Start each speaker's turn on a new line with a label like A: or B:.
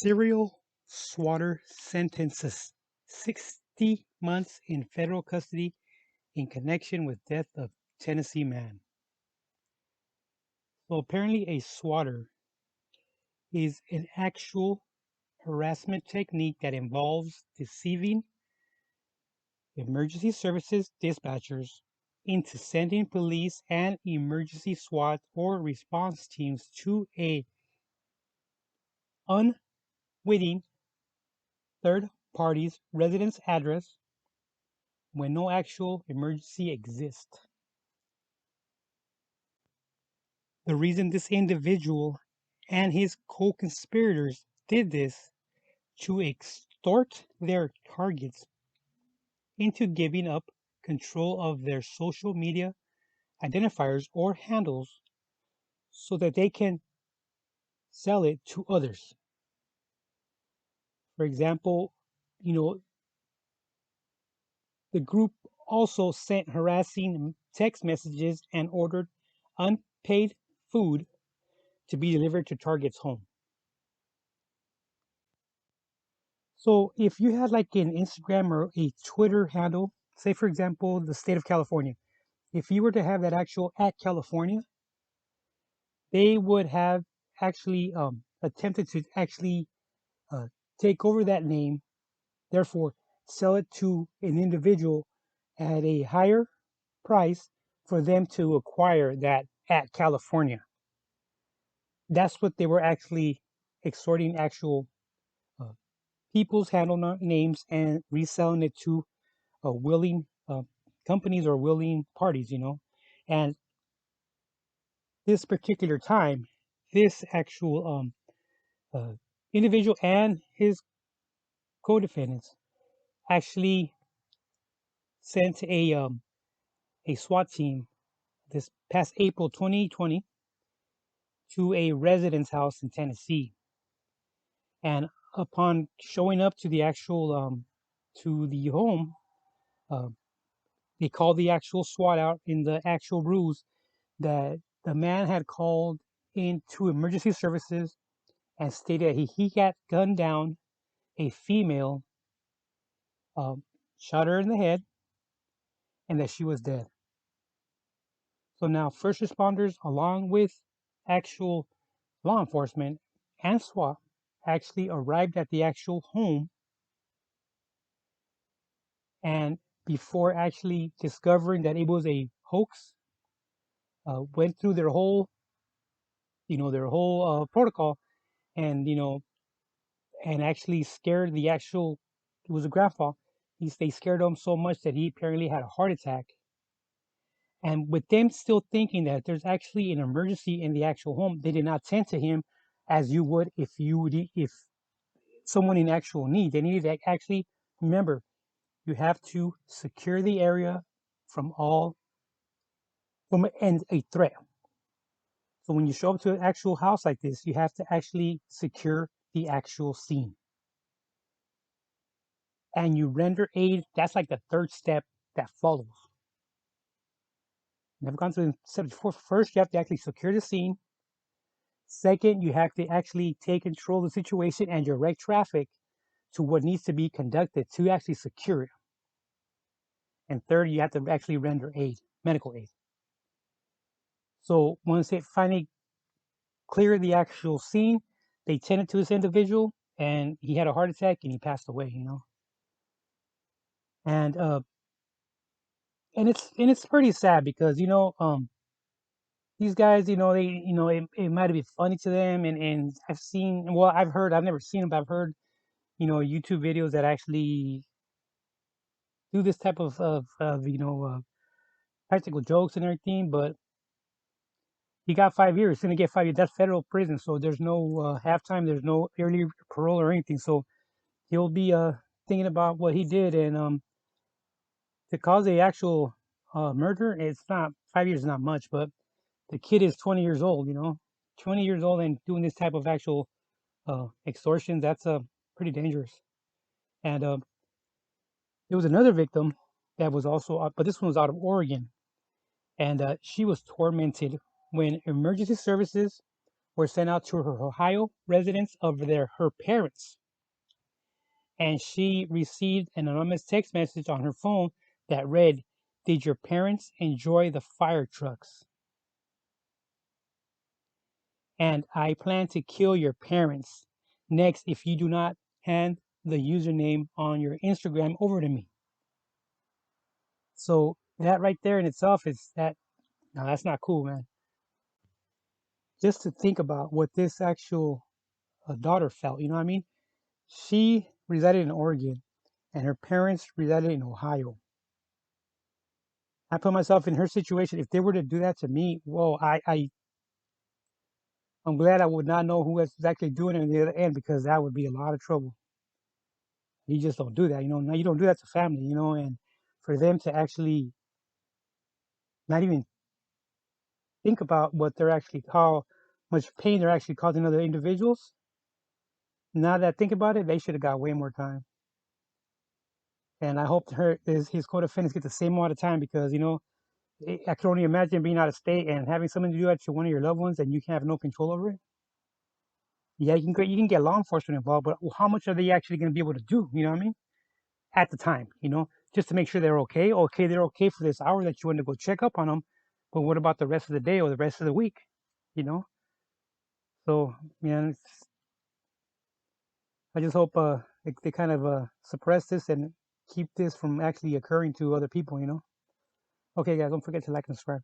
A: Serial Swatter sentences 60 months in federal custody in connection with death of Tennessee man. So apparently a swatter is an actual harassment technique that involves deceiving emergency services dispatchers into sending police and emergency SWAT or response teams to a unwitting third party's residence address when no actual emergency exists. The reason this individual and his co-conspirators did this to extort their targets into giving up control of their social media identifiers or handles so that they can sell it to others. For example, you know, the group also sent harassing text messages and ordered unpaid food to be delivered to target's home. So if you had like an Instagram or a Twitter handle, say for example, the state of California, if you were to have that actual at California, they would have actually attempted to actually uh, take over that name, therefore sell it to an individual at a higher price for them to acquire that at California. That's what they were actually extorting actual uh, people's handle names and reselling it to willing companies or willing parties, And this particular time, this actual uh, individual and his co-defendants actually sent a SWAT team this past April 2020 to a residence house in Tennessee. And upon showing up to the actual to the home, uh, they called the actual SWAT out in the actual rules that the man had called into emergency services and stated that he got gunned down a female, um, shot her in the head, and that she was dead. So now first responders, along with actual law enforcement and SWAT, actually arrived at the actual home, and before actually discovering that it was a hoax, went through their whole protocol, and and actually scared the actual. It was a grandpa. They scared him so much that he apparently had a heart attack. And with them still thinking that there's actually an emergency in the actual home, they did not tend to him as you would if someone in actual need. They needed to actually remember you have to secure the area from all from and a threat. So when you show up to an actual house like this, you have to actually secure the actual scene. And you render aid. That's like the third step that follows. Never gone through step before. First, you have to actually secure the scene. Second, you have to actually take control of the situation and direct traffic to what needs to be conducted to actually secure it. And third, you have to actually render aid, medical aid. So once they finally cleared the actual scene, they tended to this individual, and he had a heart attack and he passed away. And it's pretty sad because these guys, it might have been funny to them, and I've never seen them, but I've heard YouTube videos that actually do this type of practical jokes and everything. But he got 5 years. He's gonna get 5 years. That's federal prison, so there's no halftime. There's no early parole or anything. So he'll be thinking about what he did, and to cause a actual murder. It's not 5 years, is not much, but the kid is 20 years old. 20 years old and doing this type of actual extortion. That's pretty dangerous. And there was another victim that was also, but this one was out of Oregon, and she was tormented when emergency services were sent out to her Ohio residence of her parents, and she received an anonymous text message on her phone that read, "Did your parents enjoy the fire trucks? And I plan to kill your parents next if you do not hand the username on your Instagram over to me." So that right there in itself is that, now that's not cool, man. Just to think about what this actual daughter felt, you know what I mean? She resided in Oregon and her parents resided in Ohio. I put myself in her situation. If they were to do that to me, whoa, I'm glad I would not know who was actually doing it on the other end, because that would be a lot of trouble. You just don't do that, you know. Now you don't do that to family, you know, and for them to actually not even think about what they're actually, how much pain they're actually causing other individuals. Now that I think about it, they should have got way more time. And I hope his co-defendants get the same amount of time, because you know, I can only imagine being out of state and having something to do that to one of your loved ones and you can have no control over it. Yeah, you can get law enforcement involved, but how much are they actually going to be able to do? You know what I mean? At the time, you know, just to make sure they're okay. Okay, they're okay for this hour that you want to go check up on them, but what about the rest of the day or the rest of the week? You know. So man, I just hope they kind of suppress this and keep this from actually occurring to other people. You know. Okay, guys, don't forget to like and subscribe.